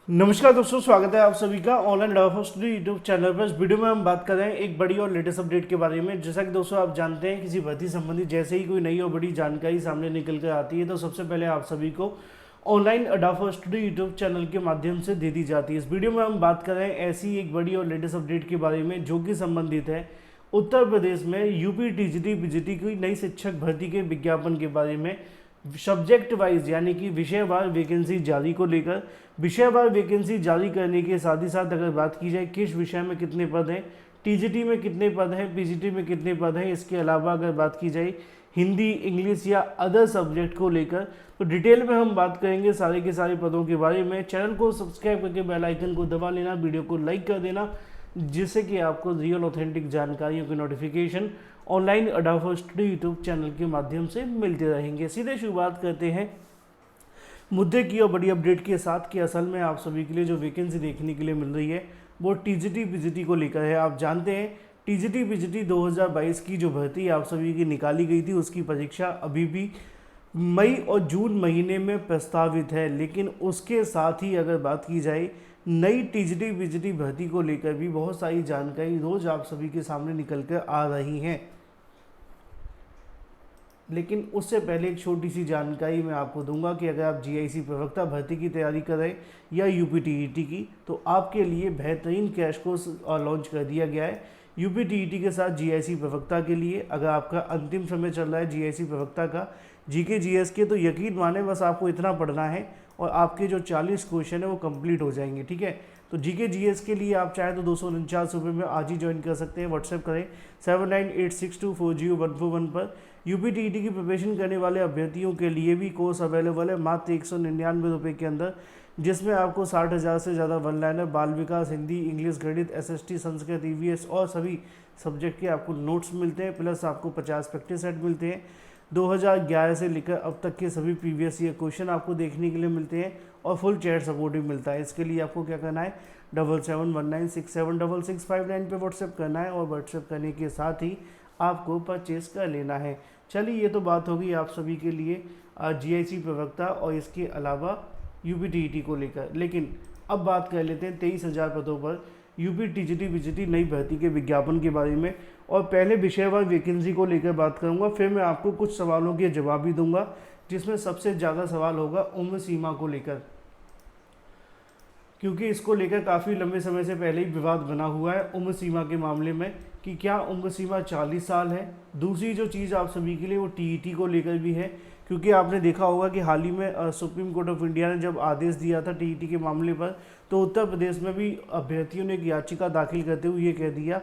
नमस्कार दोस्तों, स्वागत है आप सभी का online adobe study YouTube channel पर। इस वीडियो में हम बात कर रहे हैं एक बड़ी और लेटेस्ट अपडेट के बारे में। जैसा कि दोस्तों आप जानते हैं, किसी भर्ती संबंधी जैसे ही कोई नई और बड़ी जानकारी सामने निकल कर आती है तो सबसे पहले आप सभी को online adobe study YouTube channel के माध्यम से दे दी जाती है। इस वीडियो में हम बात कर रहे हैं ऐसी एक बड़ी और लेटेस्ट अपडेट के बारे में जो कि संबंधित है उत्तर प्रदेश में यूपी टीजीटी पीजीटी की नई शिक्षक भर्ती के विज्ञापन के बारे में। सब्जेक्ट वाइज यानी कि विषयवार वैकेंसी जारी को लेकर, विषयवार वैकेंसी जारी करने के साथ ही साथ अगर बात की जाए किस विषय में कितने पद हैं, टीजीटी में कितने पद हैं, पीजीटी में कितने पद हैं, इसके अलावा अगर बात की जाए हिंदी, इंग्लिश या अदर सब्जेक्ट को लेकर, तो डिटेल में हम बात करेंगे सारे के सारे पदों के बारे में। चैनल को सब्सक्राइब करके बेल आइकन को दबा लेना, वीडियो को लाइक कर देना, जिससे कि आपको रियल ऑथेंटिक जानकारियों की notification online adobe study YouTube channel के माध्यम से मिलते रहेंगे। सीधे शुरुआत करते हैं मुद्दे की और बड़ी अपडेट के साथ कि असल में आप सभी के लिए जो वैकेंसी देखने के लिए मिल रही है वो टीजीटी पीजीटी को लेकर है। आप जानते हैं टीजीटी पीजीटी 2022 की जो भर्ती आप सभी की निकाली गई थी उसकी परीक्षा अभी भी मई और जून महीने में प्रस्तावित है, लेकिन उसके साथ ही अगर बात की जाए नई टीजीटी पीजीटी भर्ती को लेकर भी बहुत सारी जानकारी रोज आप सभी के सामने निकल कर आ रही हैं। लेकिन उससे पहले एक छोटी सी जानकारी मैं आपको दूंगा कि अगर आप जीआईसी प्रवक्ता भर्ती की तैयारी कर रहे हैं या यूपीटीईटी की, तो आपके लिए बेहतरीन क्रैश कोर्स लॉन्च कर दिया गया है। यूपीटीईटी के साथ जीआईसी प्रवक्ता के लिए अगर आपका अंतिम समय चल रहा है जीआईसी प्रवक्ता का जीके जीएस के, तो यकीन माने बस आपको इतना पढ़ना है और आपके जो 40 क्वेश्चन है वो कंप्लीट हो जाएंगे। ठीक है, तो जीके जीएस के लिए आप चाहे तो 249 रुपये में आज ही ज्वाइन कर सकते हैं। व्हाट्सएप करें 7986240141 पर। यूपीटीईटी की प्रिपरेशन करने वाले अभ्यर्थियों के लिए भी कोर्स अवेलेबल है मात्र 199 रुपये के अंदर, जिसमें आपको 60,000 से ज़्यादा वन लाइनर, बाल विकास, हिंदी, इंग्लिश, गणित, एसएसटी, संस्कृत, ईवीएस और सभी सब्जेक्ट के आपको नोट्स मिलते हैं, प्लस आपको 50 प्रैक्टिस सेट मिलते हैं। 2011 से लेकर अब तक के सभी प्रीवियस ईयर क्वेश्चन आपको देखने के लिए मिलते हैं और फुल चैट सपोर्ट भी मिलता है। इसके लिए आपको क्या करना है, 7719676659 पे व्हाट्सएप करना है और व्हाट्सएप करने के साथ ही आपको परचेस कर लेना है। चलिए, ये तो बात होगी आप सभी के लिए जीआईसी प्रवक्ता और इसके अलावा यूपीटीईटी को लेकर। लेकिन अब बात कर लेते हैं 23,000 पदों पर यूपी टीजीटी पीजीटी नई भर्ती के विज्ञापन के बारे में। और पहले विषयवार वैकेंसी को लेकर बात करूंगा, फिर मैं आपको कुछ सवालों के जवाब भी दूंगा, जिसमें सबसे ज़्यादा सवाल होगा उम्र सीमा को लेकर, क्योंकि इसको लेकर काफ़ी लंबे समय से पहले ही विवाद बना हुआ है उम्र सीमा के मामले में कि क्या उम्र सीमा 40 साल है। दूसरी जो चीज़ आप सभी के लिए वो टीईटी को लेकर भी है, क्योंकि आपने देखा होगा कि हाल ही में सुप्रीम कोर्ट ऑफ इंडिया ने जब आदेश दिया था टीईटी के मामले पर, तो उत्तर प्रदेश में भी अभ्यर्थियों ने एक याचिका दाखिल करते हुए ये कह दिया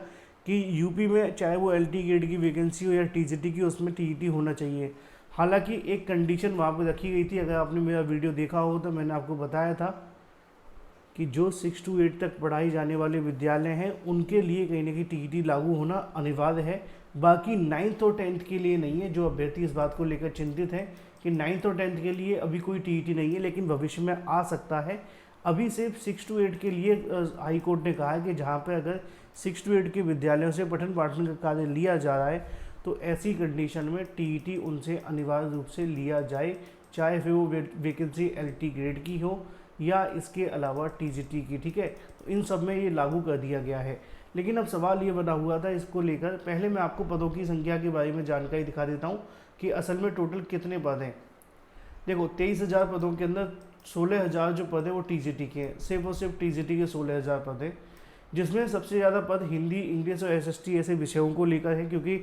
कि यूपी में चाहे वो एलटी ग्रेड की वैकेंसी हो या टीजीटी की, उसमें टीईटी होना चाहिए। हालांकि एक कंडीशन वहाँ पर रखी गई थी, अगर आपने मेरा वीडियो देखा हो तो मैंने आपको बताया था कि जो 6 to 8 तक पढ़ाई जाने वाले विद्यालय हैं उनके लिए कहीं ना कहीं टीईटी लागू होना अनिवार्य है, बाकी 9th और 10th के लिए नहीं है। जो अभ्यर्थी इस बात को लेकर चिंतित हैं कि 9th और 10th के लिए अभी कोई टीईटी नहीं है, लेकिन भविष्य में आ सकता है। अभी सिर्फ 6 to 8 के लिए हाई कोर्ट ने कहा है कि जहाँ पर अगर 6 to 8 के विद्यालयों से पठन पाठन का कार्य लिया जा रहा है तो ऐसी कंडीशन में टीईटी उनसे अनिवार्य रूप से लिया जाए, चाहे फिर वो वैकेंसी एलटी ग्रेड की हो या इसके अलावा टीजीटी की। ठीक है, तो इन सब में ये लागू कर दिया गया है। लेकिन अब सवाल ये बना हुआ था इसको लेकर, पहले मैं आपको पदों की संख्या के बारे में जानकारी दिखा देता हूँ कि असल में टोटल कितने पद हैं। देखो, 23,000 पदों के अंदर 16,000 जो पद है वो टीजीटी के हैं, सिर्फ और सिर्फ टीजीटी के 16,000 पद हैं, जिसमें सबसे ज़्यादा पद हिंदी, इंग्लिश और एसएसटी ऐसे विषयों को लेकर है। क्योंकि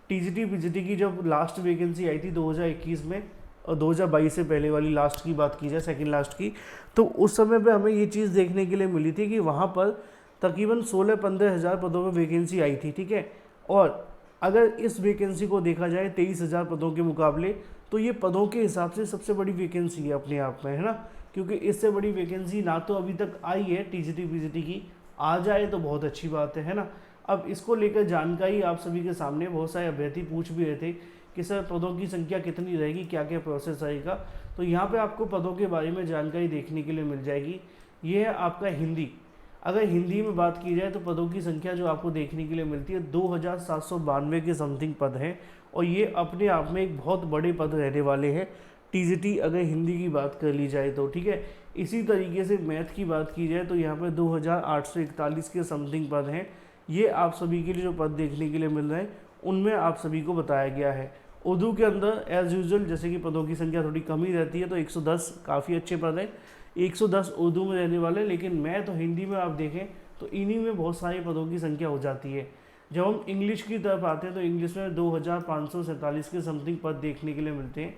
टीजीटी पीजीटी की जब लास्ट वैकेंसी आई थी 2021 में और 2022 से पहले वाली लास्ट की बात की जाए, सेकंड लास्ट की, तो उस समय पे हमें ये चीज़ देखने के लिए मिली थी कि वहाँ पर तकरीबन 16-15 हज़ार पदों पर वैकेंसी आई थी। ठीक है, और अगर इस वैकेंसी को देखा जाए 23,000 पदों के मुकाबले, तो ये पदों के हिसाब से सबसे बड़ी वैकेंसी है अपने आप में, है ना। क्योंकि इससे बड़ी वैकेंसी ना तो अभी तक आई है टीजीटी पीजीटी की, आ जाए तो बहुत अच्छी बात है ना। अब इसको लेकर जानकारी आप सभी के सामने, बहुत सारे अभ्यर्थी पूछ भी रहे थे कि सर पदों की संख्या कितनी रहेगी, क्या क्या प्रोसेस रहेगा। तो यहाँ पे आपको पदों के बारे में जानकारी देखने के लिए मिल जाएगी। ये है आपका हिंदी। अगर हिंदी में बात की जाए तो पदों की संख्या जो आपको देखने के लिए मिलती है 2,792 के समथिंग पद हैं, और ये अपने आप में एक बहुत बड़े पद रहने वाले हैं टीजीटी अगर हिंदी की बात कर ली जाए तो। ठीक है, इसी तरीके से मैथ की बात की जाए तो यहाँ पर 2841 के समथिंग पद हैं। ये आप सभी के लिए जो पद देखने के लिए मिल रहे हैं उनमें आप सभी को बताया गया है। उर्दू के अंदर एज़ यूजुअल जैसे कि पदों की संख्या थोड़ी कम ही रहती है, तो 110 काफ़ी अच्छे पद हैं, 110 उर्दू में रहने वाले। लेकिन मैथ और हिंदी में आप देखें तो इन्हीं में बहुत सारे पदों की संख्या हो जाती है। जब हम इंग्लिश की तरफ आते हैं तो इंग्लिश में 2547 के समथिंग पद देखने के लिए मिलते हैं।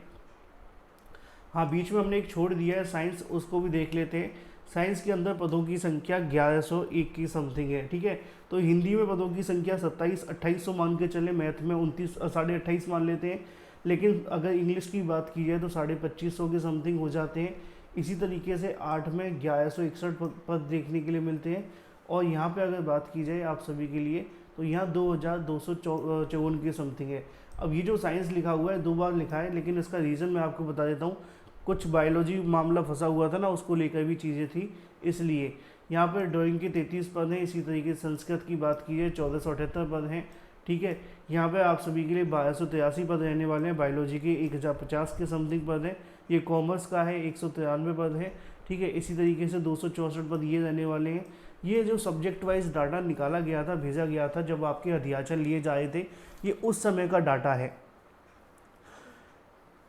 हाँ, बीच में हमने एक छोड़ दिया है साइंस, उसको भी देख लेते हैं। साइंस के अंदर पदों की संख्या 1101 की समथिंग है, ठीक है। तो हिंदी में पदों की संख्या 27-2800 मान के चले, मैथ में 29-28.5 मान लेते हैं। लेकिन अगर इंग्लिश की बात की जाए तो 2550 के समथिंग हो जाते हैं। इसी तरीके से 8 में 1161 पद देखने के लिए मिलते हैं। और यहाँ पे अगर बात की जाए आप सभी के लिए तो यहाँ 2254 की समथिंग है। अब ये जो साइंस लिखा हुआ है 2 बार लिखा है, लेकिन इसका रीज़न मैं आपको बता देता हूँ। कुछ बायोलॉजी मामला फंसा हुआ था ना, उसको लेकर भी चीज़ें थी, इसलिए यहाँ पर ड्राइंग के 33 पद हैं। इसी तरीके से संस्कृत की बात की है 1478 पद हैं, ठीक है। यहाँ पे आप सभी के लिए 1283 पद रहने वाले हैं। बायोलॉजी के 1050 के समथिंग पद हैं। ये कॉमर्स का है 193 पद है, ठीक है। इसी तरीके से 264 पद ये रहने वाले हैं। ये जो सब्जेक्ट वाइज डाटा निकाला गया था, भेजा गया था जब आपके अध्याचन लिए जा रहे थे, ये उस समय का डाटा है।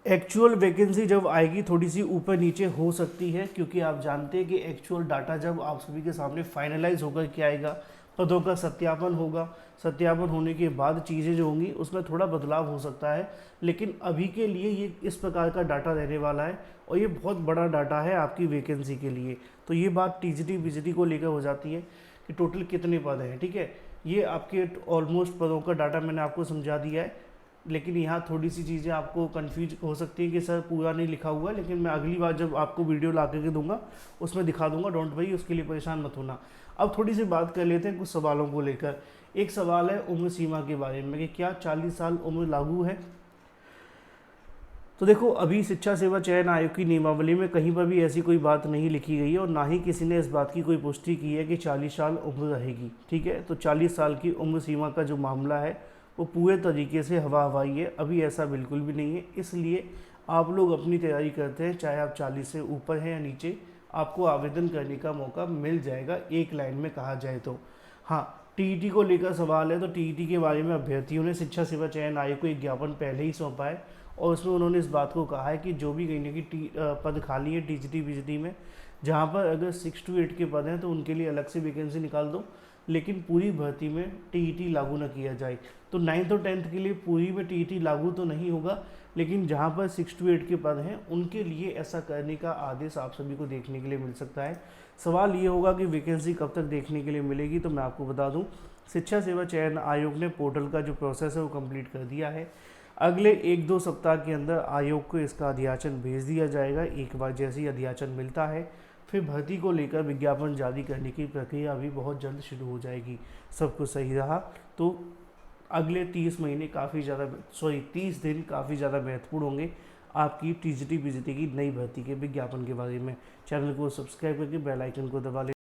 एक्चुअल वैकेंसी जब आएगी थोड़ी सी ऊपर नीचे हो सकती है, क्योंकि आप जानते हैं कि एक्चुअल डाटा जब आप सभी के सामने फाइनलाइज होकर के आएगा, पदों का सत्यापन होगा, सत्यापन होने के बाद चीज़ें जो होंगी उसमें थोड़ा बदलाव हो सकता है। लेकिन अभी के लिए ये इस प्रकार का डाटा रहने वाला है और ये बहुत बड़ा डाटा है आपकी वैकेंसी के लिए। तो ये बात टीजीटी बीजीटी को लेकर हो जाती है कि टोटल कितने पद हैं, ठीक है। ये आपके ऑलमोस्ट पदों का डाटा मैंने आपको समझा दिया है। लेकिन यहाँ थोड़ी सी चीज़ें आपको कंफ्यूज हो सकती है कि सर पूरा नहीं लिखा हुआ है, लेकिन मैं अगली बार जब आपको वीडियो ला करके दूंगा उसमें दिखा दूंगा, डोंट वरी, उसके लिए परेशान मत होना। अब थोड़ी सी बात कर लेते हैं कुछ सवालों को लेकर। एक सवाल है उम्र सीमा के बारे में कि क्या 40 साल उम्र लागू है। तो देखो, अभी शिक्षा सेवा चयन आयोग की नियमावली में कहीं पर भी ऐसी कोई बात नहीं लिखी गई है और ना ही किसी ने इस बात की कोई पुष्टि की है कि 40 साल उम्र रहेगी, ठीक है। तो 40 साल की उम्र सीमा का जो मामला है वो पूरे तरीके से हवा हवाई है, अभी ऐसा बिल्कुल भी नहीं है। इसलिए आप लोग अपनी तैयारी करते हैं, चाहे आप 40 से ऊपर हैं या नीचे, आपको आवेदन करने का मौका मिल जाएगा, एक लाइन में कहा जाए तो। हाँ, टीईटी को लेकर सवाल है, तो टीईटी के बारे में अभ्यर्थियों ने शिक्षा सेवा चयन आयोग को एक ज्ञापन पहले ही सौंपा है और उसमें उन्होंने इस बात को कहा है कि जो भी कहीं ना कहीं पद खाली है टीजीटी बीजीटी में, जहाँ पर अगर 6 to 8 के पद हैं तो उनके लिए अलग से वैकेंसी निकाल दो, लेकिन पूरी भर्ती में टीईटी लागू न किया जाए। तो 9th और 10th के लिए पूरी में टीईटी लागू तो नहीं होगा, लेकिन जहाँ पर 6 to 8 के पद हैं उनके लिए ऐसा करने का आदेश आप सभी को देखने के लिए मिल सकता है। सवाल ये होगा कि वैकेंसी कब तक देखने के लिए मिलेगी, तो मैं आपको बता दूं, शिक्षा सेवा चयन आयोग ने पोर्टल का जो प्रोसेस है वो कंप्लीट कर दिया है। अगले 1-2 सप्ताह के अंदर आयोग को इसका अध्याचन भेज दिया जाएगा। एक बार जैसे ही अध्याचन मिलता है फिर भर्ती को लेकर विज्ञापन जारी करने की प्रक्रिया भी बहुत जल्द शुरू हो जाएगी। सब कुछ सही रहा तो अगले 30 दिन काफ़ी ज़्यादा महत्वपूर्ण होंगे आपकी टीजीटी बीजीटी की नई भर्ती के विज्ञापन के बारे में। चैनल को सब्सक्राइब करके बेल आइकन को दबा लें।